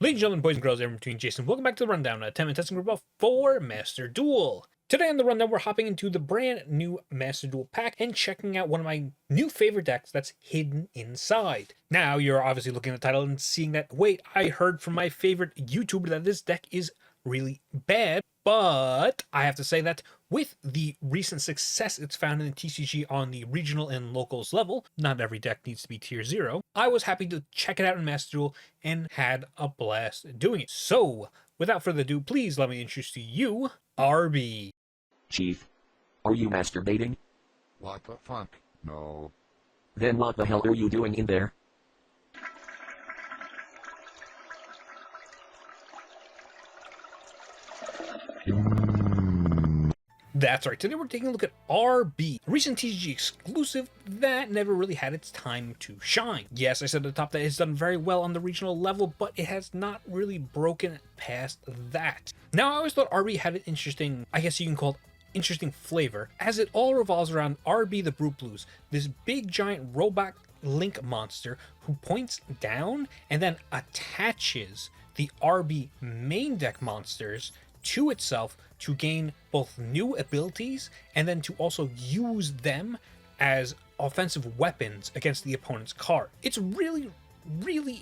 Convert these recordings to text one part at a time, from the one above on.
Ladies and gentlemen, boys and girls, everyone between Jason, welcome back to the rundown, a 10-minute testing group for Master Duel. Today on the rundown, we're hopping into the brand new Master Duel pack and checking out one of my new favorite decks that's hidden inside. Now, you're obviously looking at the title and seeing that, wait, I heard from my favorite YouTuber that this deck is really bad, but I have to say that with the recent success it's found in the TCG on the regional and locals level, not every deck needs to be tier 0, I was happy to check it out in Master Duel and had a blast doing it. So, without further ado, please let me introduce to you, RB. Chief, are you masturbating? What the fuck? No. Then what the hell are you doing in there? That's right, today we're taking a look at RB, a recent TCG exclusive that never really had its time to shine. Yes, I said at the top that it's done very well on the regional level, but it has not really broken past that. Now, I always thought RB had an interesting, I guess you can call it interesting flavor, as it all revolves around RB the Brute Blues, this big giant robot link monster who points down and then attaches the RB main deck monsters to itself to gain both new abilities and then to also use them as offensive weapons against the opponent's card. It's really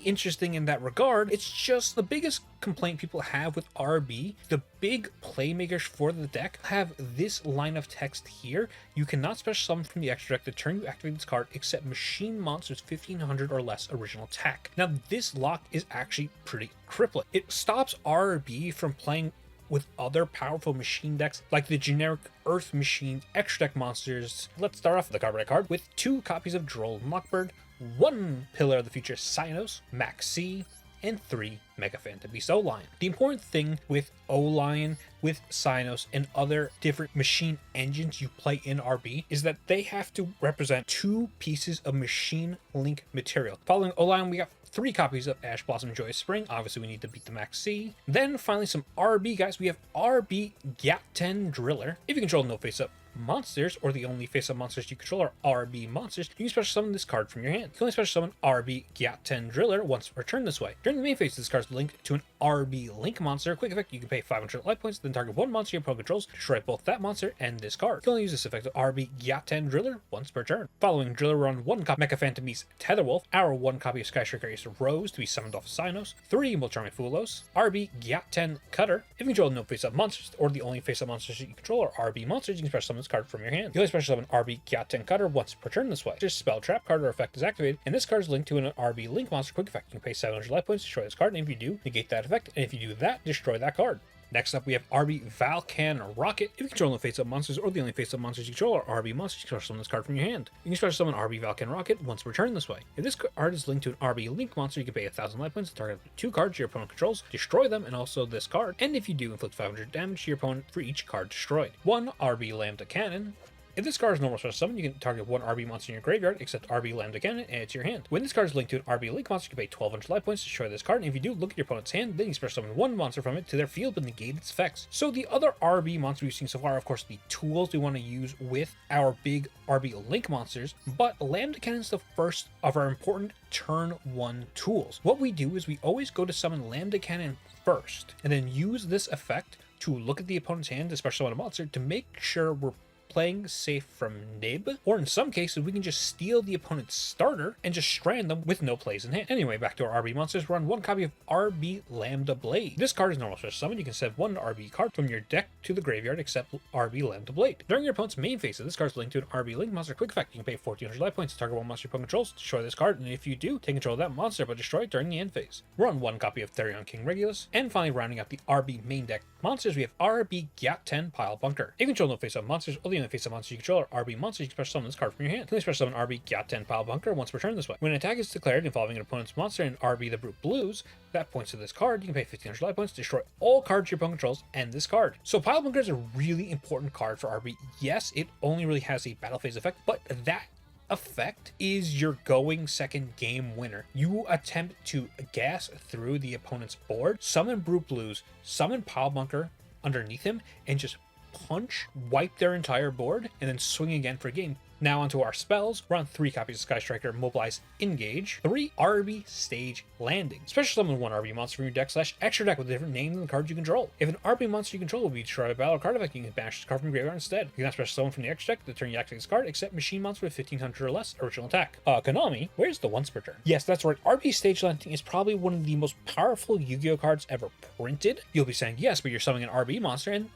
interesting in that regard. It's just the biggest complaint people have with RB, the big playmakers for the deck have this line of text here: you cannot special summon from the extra deck the turn you activate this card except machine monsters 1500 or less original attack. Now this lock is actually pretty crippling. It stops RB from playing with other powerful machine decks like the generic Earth Machine extra deck monsters. Let's start off with the card by card with 2 copies of Droll and Lockbird, 1 Pillar of the Future Cynos, Max C, and 3 Mega Phantom Beast O-Lion. The important thing with O-Lion, with Cynos, and other different machine engines you play in RB is that they have to represent 2 pieces of machine link material. Following O-Lion, we got 3 copies of Ash Blossom Joyous Spring. Obviously, we need to beat the Max C. Then, finally, some RB guys. We have RB Gat-10 Driller. If you control no face-up monsters, or the only face-up monsters you control are RB monsters, you can special summon this card from your hand. You can only special summon RB Gat-10 Driller once returned this way. During the main phase, this card is linked to an RB Link monster. Quick effect, you can pay 500 life points, then target 1 monster your opponent controls, destroy both that monster and this card. You can only use this effect of RB Gat-10 Driller once per turn. Following Driller, run 1 copy Mecha Phantom Beast Tetherwolf, our 1 copy of Skyshaker Ace Rose to be summoned off of Cynos, 3 Mulcharming Fulos, RB Gat-10 Cutter. If you control no face-up monsters, or the only face-up monsters that you control are RB monsters, you can special summon this card from your hand. You only special summon RB Gat-10 Cutter once per turn this way. Just spell trap card or effect is activated, and this card is linked to an RB Link monster. Quick effect, you can pay 700 life points to destroy this card, and if you do, negate that effect, and if you do that, destroy that card. Next up, we have RB Valkan Rocket. If you control no face-up monsters, or the only face-up monsters you control are RB monsters, you can special summon this card from your hand. You can special summon RB Valkan Rocket once per turn this way. If this card is linked to an RB Link monster, you can pay 1000 life points to target 2 cards your opponent controls, destroy them, and also this card. And if you do, inflict 500 damage to your opponent for each card destroyed. 1 RB Lambda Cannon. If this card is normal special summon, you can target 1 RB monster in your graveyard, except RB Lambda Cannon, and it's your hand. When this card is linked to an RB Link monster, you can pay 1200 life points to destroy this card, and if you do, look at your opponent's hand, then you special summon 1 monster from it to their field but negate its effects. So the other RB monsters we've seen so far are, of course, the tools we want to use with our big RB Link monsters, but Lambda Cannon is the first of our important turn 1 tools. What we do is we always go to summon Lambda Cannon first, and then use this effect to look at the opponent's hand to special summon a monster to make sure we're playing safe from nib, or in some cases we can just steal the opponent's starter and just strand them with no plays in hand. Anyway, back to our RB monsters, run 1 copy of RB Lambda Blade. This card is normal special summon. You can send 1 RB card from your deck to the graveyard except RB Lambda Blade. During your opponent's main phase, this card is linked to an RB Link monster. Quick effect, you can pay 1400 life points to target 1 monster your opponent controls, destroy this card, and if you do, take control of that monster but destroy it during the end phase. Run 1 copy of Therion King Regulus, and finally rounding out the RB main deck monsters, we have RB Gat-10 Pile Bunker. If you control no face-up monsters, or the only face-up monsters you control are RB monsters, you can special summon this card from your hand. You can only special summon RB Gat-10 Pile Bunker once per turn this way. When an attack is declared involving an opponent's monster and RB the Brute Blues, that points to this card. You can pay 1500 life points to destroy all cards your opponent controls and this card. So Pile Bunker is a really important card for RB. Yes, it only really has a battle phase effect, but that effect is your going second game winner. You attempt to gas through the opponent's board, summon Brute Blues, summon Pile Bunker underneath him, and just punch, wipe their entire board, and then swing again for game. Now onto our spells. We're on 3 copies of Sky Striker, Mobilize, Engage, 3 RB Stage Landing. Special summon 1 RB monster from your deck / extra deck with a different name than the cards you control. If an RB monster you control will be destroyed by battle card effect, you can banish this card from your graveyard instead. You can not special summon from the extra deck the turn you activate this card, except machine monster with 1500 or less original attack. Konami, where's the once per turn? Yes, that's right. RB Stage Landing is probably one of the most powerful Yu-Gi-Oh cards ever printed. You'll be saying yes, but you're summoning an RB monster, and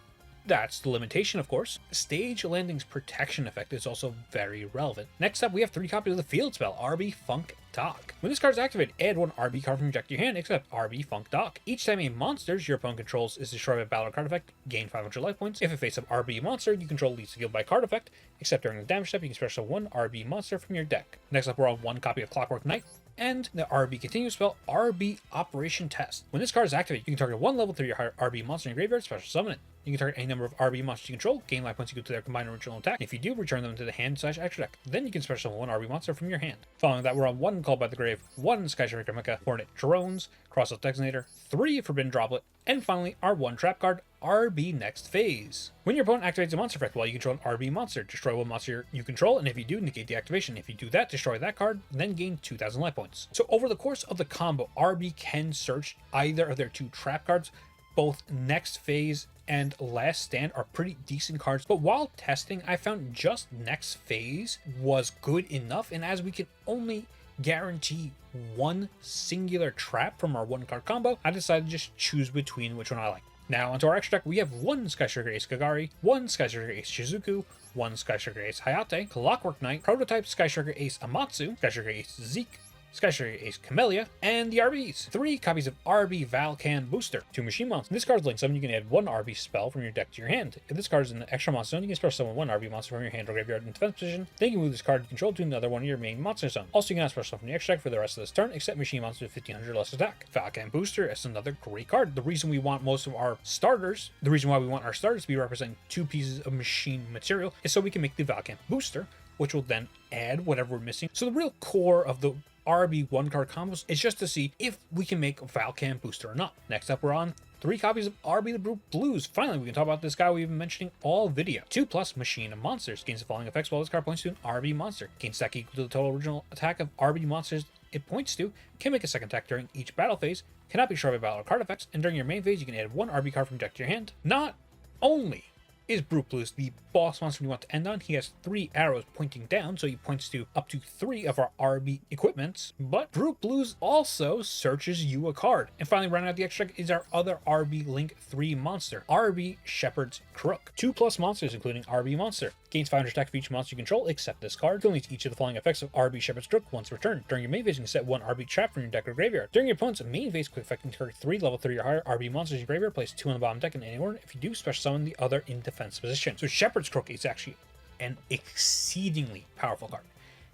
that's the limitation, of course. Stage Landing's protection effect is also very relevant. Next up, we have 3 copies of the field spell, RB Funk Dock. When this card is activated, add 1 RB card from your deck to your hand, except RB Funk Dock. Each time a monster your opponent controls is destroyed by a battle card effect, gain 500 life points. If a face-up RB monster you control leads to killed by card effect, except during the damage step, you can special 1 RB monster from your deck. Next up, we're on 1 copy of Clockwork Knight, and the RB continuous spell, RB Operation Test. When this card is activated, you can target 1 level 3 or higher RB monster in your graveyard, special summon it. You can target any number of RB monsters you control, gain life points equal to their combined original attack. If you do, return them to the hand / extra deck. Then you can special summon 1 RB monster from your hand. Following that, we're on 1 Called by the Grave, 1 Sky Striker Mecha, Hornet Drones, Crossout Designator, 3 Forbidden Droplet, and finally our 1 trap card, RB Next Phase. When your opponent activates a monster effect while you control an RB monster, destroy 1 monster you control, and if you do, negate the activation. If you do that, destroy that card, then gain 2000 life points. So over the course of the combo, RB can search either of their 2 trap cards. Both Next Phase and Last Stand are pretty decent cards, but while testing, I found just Next Phase was good enough, and as we can only guarantee 1 singular trap from our 1 card combo, I decided to just choose between which one I like. Now onto our extra deck, we have 1 Sky Striker Ace Kagari, 1 Sky Striker Ace Shizuku, 1 Sky Striker Ace Hayate, Clockwork Knight, Prototype Sky Striker Ace Amatsu, Sky Striker Ace Zeke, Sky Striker Ace Camellia, and the RBs. 3 copies of RB Valkan Booster, 2 machine monsters. In this card's link summon, you can add 1 RB spell from your deck to your hand. If this card is in the extra monster zone, you can special summon 1 RB monster from your hand or graveyard in defense position. Then you can move this card you control to another one of your main monster zone. Also, you can add special summon from the extra deck for the rest of this turn, except machine monster with 1500 less attack. Valkan Booster is another great card. The reason we want most of our starters, the reason why we want our starters to be representing 2 pieces of machine material, is so we can make the Valkan Booster, which will then add whatever we're missing. So the real core of the RB 1 card combos is just to see if we can make Valkan Booster or not. Next up, we're on 3 copies of RB the Brute Blues. Finally, we can talk about this guy we've been mentioning all video. 2+ Machine of Monsters. Gains the following effects while this card points to an RB monster. Gains stack equal to the total original attack of RB monsters it points to. Can make a second attack during each battle phase. Cannot be destroyed by battle or card effects. And during your main phase, you can add 1 RB card from deck to your hand. Not only is Brute Blues the boss monster we want to end on, he has 3 arrows pointing down, so he points to up to 3 of our RB equipments, but Brute Blues also searches you a card. And finally, rounding out the extra deck is our other RB Link 3 monster, RB Shepherd's Crook. 2+ monsters, including RB Monster. Gains 500 attack for each monster you control, except this card. Can lead to each of the following effects of RB Shepherd's Crook once returned. During your main phase, you can set 1 RB trap from your deck or graveyard. During your opponent's main phase, quick effect can target 3 level 3 or higher RB monsters in your graveyard, place 2 on the bottom deck in any order. If you do, special summon the other in defense position. So Shepherd's Crook is actually an exceedingly powerful card.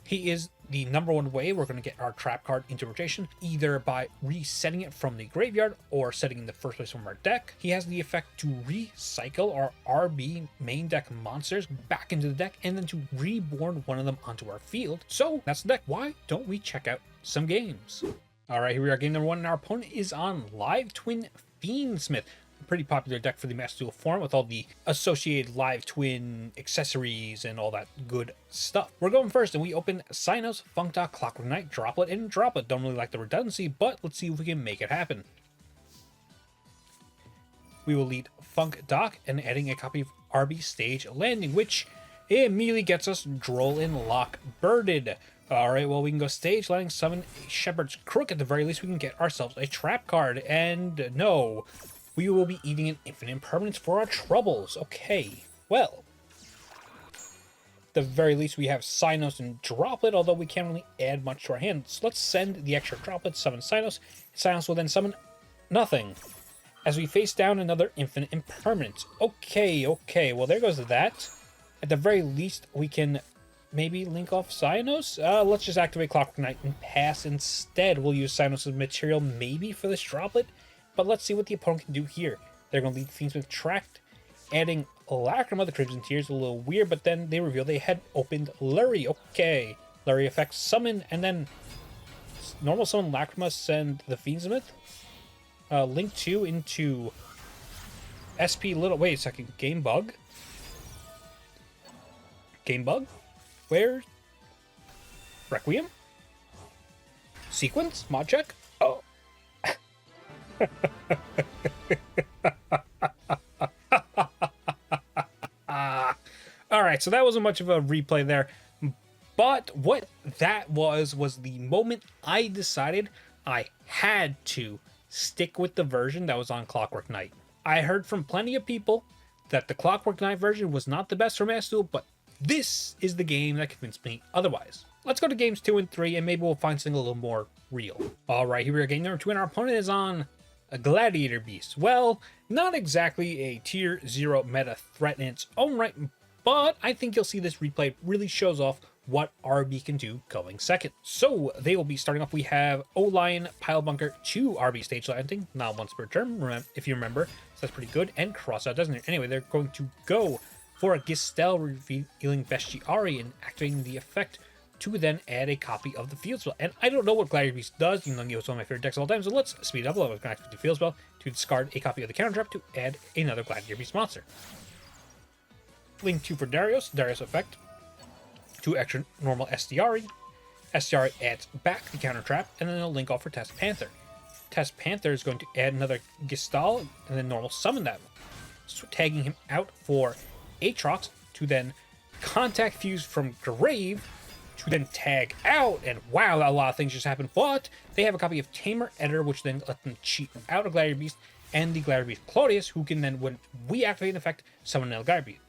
He is the number 1 way we're going to get our trap card into rotation, either by resetting it from the graveyard or setting in the first place from our deck. He has the effect to recycle our RB main deck monsters back into the deck and then to reborn one of them onto our field. So that's the deck. Why don't we check out some games? All right, here we are, game number 1, and our opponent is on Live Twin Fiendsmith. Pretty popular deck for the Master Duel form with all the associated live twin accessories and all that good stuff. We're going first, and we open Cynos, Funk Dock, Clockwork Knight, Droplet, and Droplet. Don't really like the redundancy, but let's see if we can make it happen. We will lead Funk Dock and adding a copy of RB Stage Landing, which immediately gets us Droll and Lock Birded. Alright, well, we can go Stage Landing, summon a Shepherd's Crook. At the very least, we can get ourselves a trap card, and no, we will be eating an infinite impermanence for our troubles. Okay, well, at the very least we have Cynos and Droplet, although we can't really add much to our hand. So let's send the extra Droplet, summon Cynos. Cynos will then summon nothing as we face down another infinite impermanence. Okay, well, there goes that. At the very least, we can maybe link off Cynos. Let's just activate Clockwork Knight and pass instead. We'll use Cynos' material maybe for this Droplet. But let's see what the opponent can do here. They're going to lead Fiendsmith Tract, adding Lacrima, the Crimson Tears, a little weird, but then they reveal they had opened Lurry. Okay, Lurry effects summon, and then normal summon Lacrima, send the Fiendsmith. Link 2 into SP Little. Wait a second, Game Bug? Game Bug? Where's Requiem? Sequence? Mod check? Oh. Alright, so that wasn't much of a replay there. But what that was the moment I decided I had to stick with the version that was on Clockwork Knight. I heard from plenty of people that the Clockwork Knight version was not the best for Master Duel, but this is the game that convinced me otherwise. Let's go to games 2 and 3, and maybe we'll find something a little more real. Alright, here we are, game number 2, and our opponent is on a Gladiator Beast. Well, not exactly a tier 0 meta threat in its own right, but I think you'll see this replay really shows off what RB can do going second. So they will be starting off. We have O-Lion, Pile Bunker, 2 RB stage landing, not once per turn, if you remember. So that's pretty good. And Crossout Designator. Anyway, they're going to go for a Gistel, revealing Bestiari and activating the effect to then add a copy of the field spell. And I don't know what Gladiator Beast does, even though it's one of my favorite decks of all time. So let's speed up a little bit. We're going to activate the field spell to discard a copy of the counter trap to add another Gladiator Beast monster. Link 2 for Darius. Darius effect. 2 extra normal SDRE. SDRE adds back the counter trap, and then a link off for Test Panther. Test Panther is going to add another Gistal, and then normal summon that, so tagging him out for Aatrox to then contact Fuse from Grave to then tag out, and wow, a lot of things just happened. But they have a copy of Tamer Editor, which then lets them cheat out a Gladiator Beast, and the Gladiator Beast Claudius, who can then, when we activate an effect, summon another Gladiator Beast.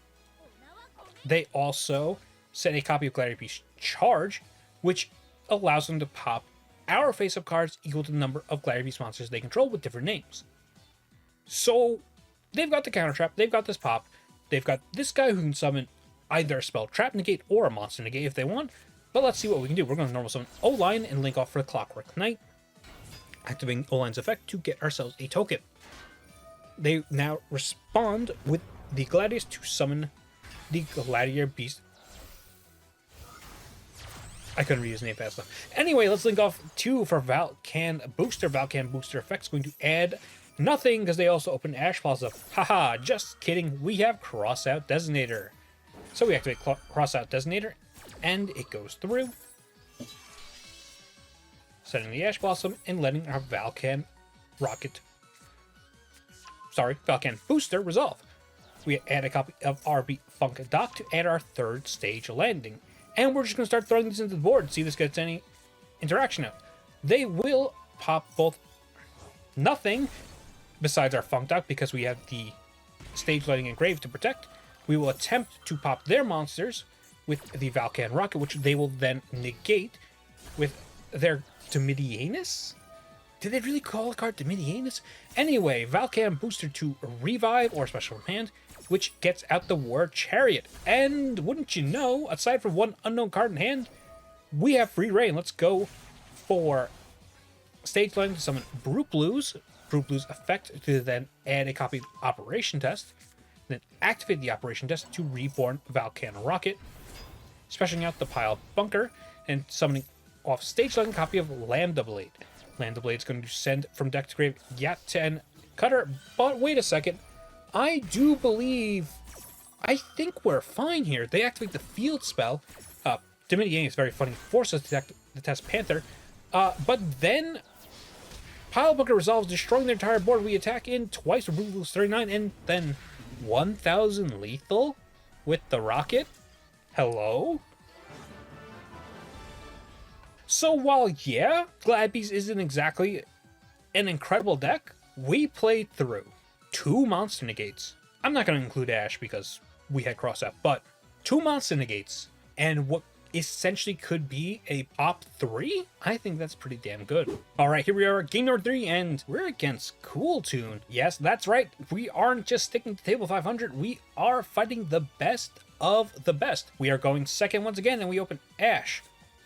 They also set a copy of Gladiator Beast Charge, which allows them to pop our face-up cards equal to the number of Gladiator Beast monsters they control with different names. So they've got the counter trap, they've got this pop, they've got this guy who can summon either a spell trap negate or a monster negate if they want. But let's see what we can do. We're going to normal summon O-Lion and link off for the Clockwork Knight, activating O-Lion's effect to get ourselves a token. They now respond with the Gladius to summon the Gladiator Beast. I couldn't read his name fast enough. Anyway, let's link off 2 for Valkan Booster. Valkan Booster effect's going to add nothing because they also open Ash Plaza. Haha, just kidding. We have Crossout Designator. So we activate Crossout Designator, and it goes through, setting the Ash Blossom and letting our Valkan Booster resolve. We add a copy of RB Funk Dock to add our 3rd stage landing. And we're just going to start throwing these into the board, see if this gets any interaction out. They will pop both nothing besides our Funk Dock because we have the stage lighting and grave to protect. We will attempt to pop their monsters with the Valkan Rocket, which they will then negate with their Domitianus? Did they really call a card Domitianus? Anyway, Valkan Booster to revive or special command, which gets out the word Chariot. And wouldn't you know, aside from one unknown card in hand, we have free reign. Let's go for stage line to summon Brute Blues. Brute Blues effect to then add a copy of Operation Test. Then activate the Operation Test to reborn Valkan Rocket. Specialing out the Pile Bunker and summoning off stage line copy of Lambda Blade. Lambda Blade is going to send from deck to grave Yaten Cutter. But wait a second. I do believe, I think we're fine here. They activate the field spell. Domitian is very funny. Forces to the Test Panther. But then Pile Bunker resolves, destroying their entire board. We attack in twice with Brute Blues 39 and then 1000 lethal with the rocket. Hello? So while, yeah, Glad Beast isn't exactly an incredible deck, we played through 2 monster negates. I'm not going to include Ash because we had Crossout, but 2 monster negates and what essentially could be a pop 3? I think that's pretty damn good. Alright, here we are, game number 3, and we're against Cool Tune. Yes, that's right, we aren't just sticking to table 500, we are fighting the best of the best. We are going second once again, and we open Ash,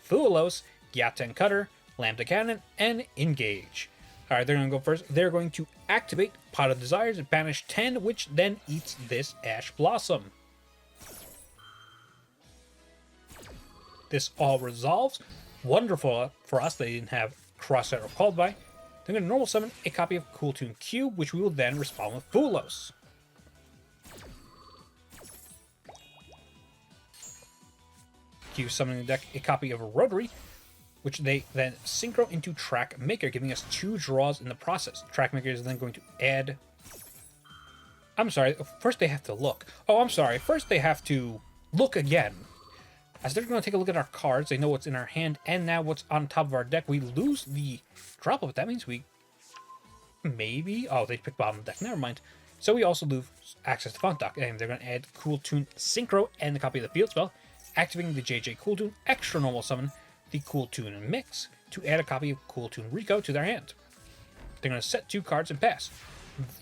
Thulos, Yaten Cutter, Lambda Cannon, and Engage. Alright, they're going to go first. They're going to activate Pot of Desires, banish 10, which then eats this Ash Blossom. This all resolves. Wonderful for us, they didn't have Crossout or Called By. They're going to normal summon a copy of Cool Tune Cube, which we will then respond with Thulos. Q summoning the deck a copy of Rotary, which they then synchro into Track Maker, giving us 2 draws in the process. Track Maker is then going to add... I'm sorry, first they have to look. Oh, I'm sorry, first they have to look again. As they're going to take a look at our cards, they know what's in our hand and now what's on top of our deck. We lose the drop of it. That means we maybe... Oh, they picked bottom of the deck. Never mind. So we also lose access to Funk Dock, and they're going to add Cool Tune Synchro and the copy of the field spell, activating the JJ Cool Tune, extra normal summon the Cool Tune Mix to add a copy of Cool Tune Rico to their hand. They're going to set 2 cards and pass.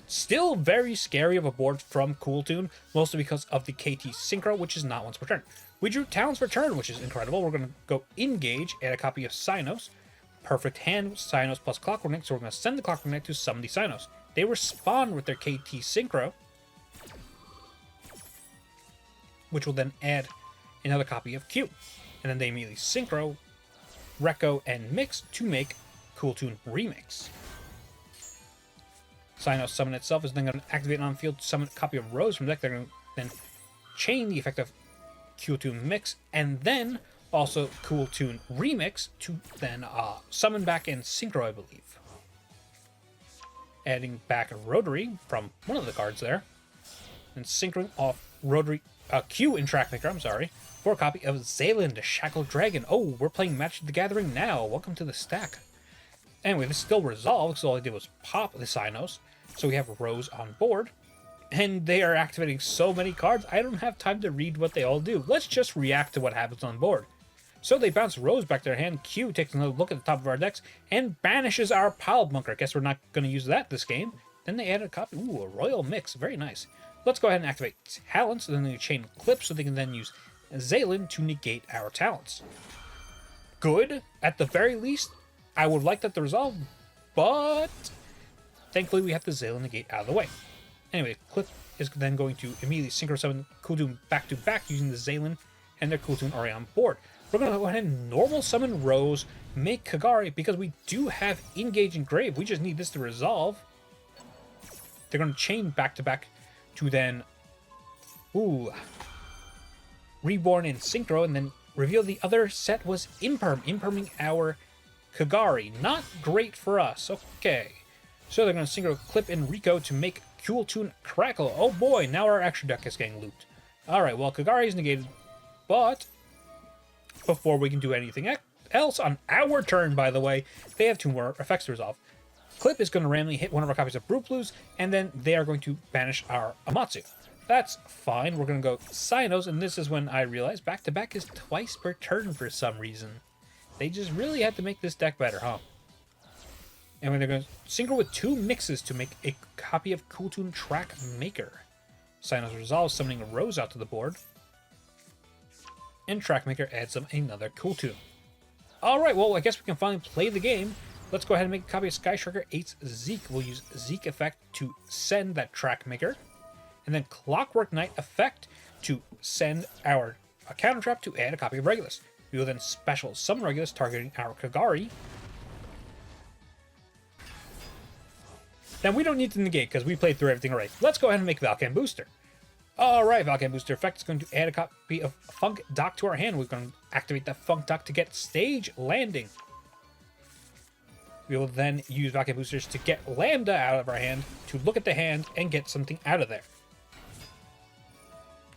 Still very scary of a board from Cool Tune, mostly because of the KT Synchro, which is not once per turn. We drew talents per turn, which is incredible. We're going to go Engage, add a copy of Cynos. Perfect hand, Cynos plus Clockwork Knight, so we're going to send the Clockwork Knight to summon the Cynos. They respond with their KT Synchro, which will then add another copy of Q. And then they immediately Synchro, Reco, and Mix to make Cool Tune Remix. Cynos summon itself is then going to activate on field, summon a copy of Rose from the deck. They're going to then chain the effect of Cool Tune Mix, and then also Cool Tune Remix to then summon back and Synchro, I believe. Adding back a Rotary from one of the cards there, and synchroing off Rotary Q in Track Maker, I'm sorry, for a copy of Zaylan, the Shackled Dragon. Oh, we're playing Magic the Gathering now. Welcome to the stack. Anyway, this still resolved, so all I did was pop the Cynos. So we have Rose on board, and they are activating so many cards, I don't have time to read what they all do. Let's just react to what happens on board. So they bounce Rose back to their hand, Q takes another look at the top of our decks, and banishes our Pile Bunker. Guess we're not going to use that this game. Then they add a copy, ooh, a Royal Mix, very nice. Let's go ahead and activate Talents, and then they chain Clips, so they can then use Zaylan to negate our Talents. Good, at the very least. I would like that to resolve, but thankfully we have the Zaylan negate out of the way. Anyway, Clip is then going to immediately Synchro Summon Cool Tune back to back using the Zaylan and their Cool Tune already on board. We're going to go ahead and normal summon Rose, make Kagari, because we do have Engage and Grave. We just need this to resolve. They're going to chain back to back to then, Reborn and Synchro, and then reveal the other set was Imperming our Kagari. Not great for us. Okay. So they're going to Synchro Clip and Rico to make Cool Tune Crackle. Oh boy, now our extra deck is getting looped. Alright, well, Kagari is negated, but before we can do anything else on our turn, by the way, they have 2 more effects to resolve. Clip is going to randomly hit one of our copies of Brute Blues, and then they are going to banish our Amatsu. That's fine. We're going to go Cynos, and this is when I realize back-to-back is twice per turn for some reason. They just really had to make this deck better, huh? And when they're going to synchro with 2 mixes to make a copy of Cool Tune Track Maker. Cynos resolves, summoning a Rose out to the board. And Track Maker adds them another Cool Tune. Alright, well, I guess we can finally play the game. Let's go ahead and make a copy of Sky Striker 8's Zeke. We'll use Zeke effect to send that Track Maker. And then Clockwork Knight effect to send our Counter Trap to add a copy of Regulus. We will then special summon Regulus, targeting our Kagari. Now, we don't need to negate because we played through everything already. Let's go ahead and make Valkan Booster. Alright, Valkan Booster effect is going to add a copy of Funk Dock to our hand. We're going to activate that Funk Dock to get Stage Landing. We will then use Valkan Boosters to get Lambda out of our hand, to look at the hand and get something out of there.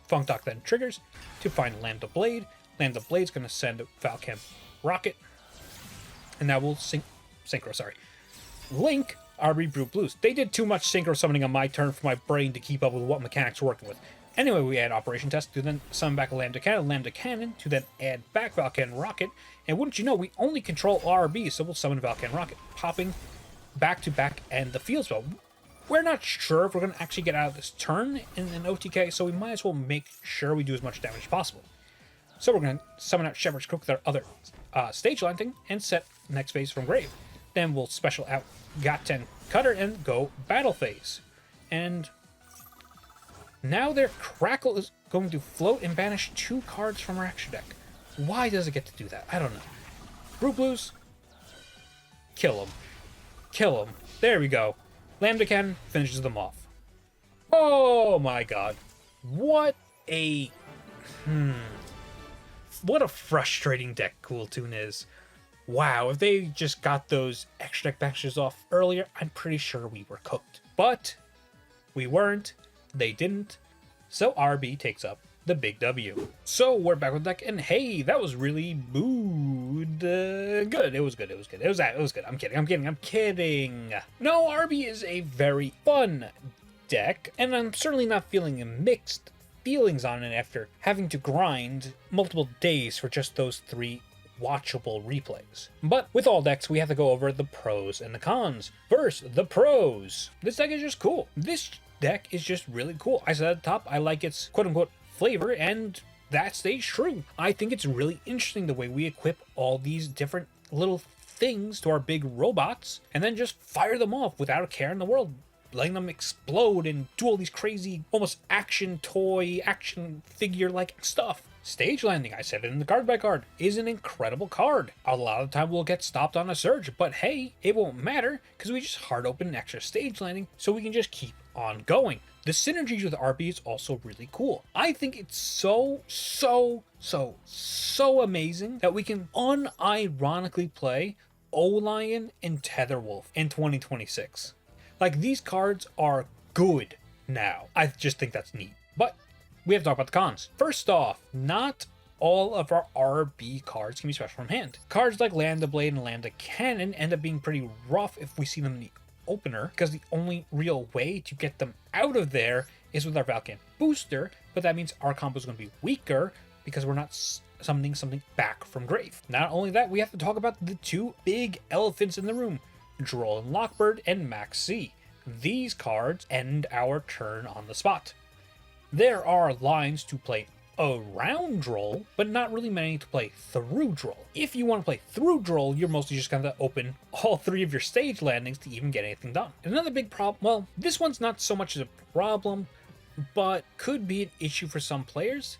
Funk Dock then triggers to find Lambda Blade. Lambda Blade's going to send Valkan Rocket. And now we'll Synchro, Link our Brute Blues. They did too much Synchro summoning on my turn for my brain to keep up with what mechanics we're working with. Anyway, we add Operation Test to then summon back a Lambda Cannon to then add back Valkan Rocket. And wouldn't you know, we only control RB, so we'll summon Valkan Rocket, popping back to back and the field spell. We're not sure if we're going to actually get out of this turn in an OTK, so we might as well make sure we do as much damage as possible. So we're going to summon out Shepherd's Crook with our other Stage Landing and set next phase from Grave. Then we'll special out Got 10 Cutter and go Battle Phase. And now their Crackle is going to float and banish 2 cards from our extra deck. Why does it get to do that? I don't know. Brute Blues. Kill them. Kill them. There we go. Lambda Cannon finishes them off. Oh my god. What a... what a frustrating deck Cool Tune is. Wow, if they just got those extra deck baxters off earlier, I'm pretty sure we were cooked. But we weren't, they didn't, so RB takes up the big W. So we're back with the deck, and hey, that was really good. It was good. It was good. I'm kidding. No, RB is a very fun deck, and I'm certainly not feeling mixed feelings on it after having to grind multiple days for just those 3 watchable replays. But with all decks, we have to go over the pros and the cons. First, the pros. This deck is just cool. This deck is just really cool. I said at the top, I like its quote-unquote flavor, and that stays true. I think it's really interesting the way we equip all these different little things to our big robots, and then just fire them off without a care in the world, letting them explode and do all these crazy, almost action figure-like stuff. Stage Landing, I said it in the card by card, is an incredible card. A lot of the time we'll get stopped on a surge, but hey, it won't matter because we just hard open an extra Stage Landing so we can just keep on going. The synergies with RB is also really cool. I think it's so amazing that we can unironically play O-Lion and Tetherwolf in 2026. Like, these cards are good now. I just think that's neat. But we have to talk about the cons. First off, not all of our RB cards can be special from hand. Cards like Lambda Blade and Lambda Cannon end up being pretty rough if we see them in the opener, because the only real way to get them out of there is with our Valkan booster, but that means our combo is going to be weaker because we're not summoning something back from grave. Not only that, we have to talk about the 2 big elephants in the room, Droll and Lockbird and Max C. These cards end our turn on the spot. There are lines to play around Droll, but not really many to play through Droll. If you want to play through Droll, you're mostly just going to open all 3 of your stage landings to even get anything done. And another big problem, well, this one's not so much as a problem, but could be an issue for some players.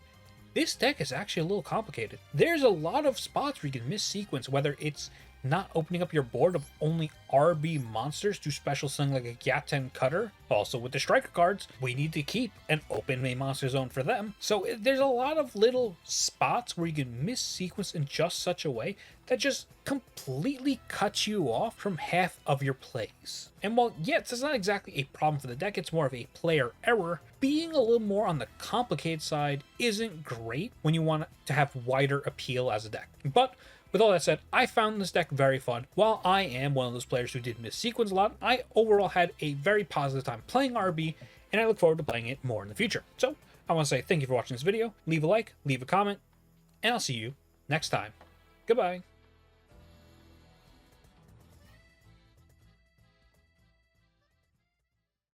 This deck is actually a little complicated. There's a lot of spots where you can miss sequence, whether it's not opening up your board of only RB monsters to special something like a Gaten Cutter. Also with the striker cards, we need to keep an open main monster zone for them. So there's a lot of little spots where you can miss sequence in just such a way that just completely cuts you off from half of your plays. And while yes, it's not exactly a problem for the deck, it's more of a player error, being a little more on the complicated side isn't great when you want to have wider appeal as a deck. But with all that said, I found this deck very fun. While I am one of those players who did miss sequence a lot, I overall had a very positive time playing RB, and I look forward to playing it more in the future. So, I want to say thank you for watching this video, leave a like, leave a comment, and I'll see you next time. Goodbye.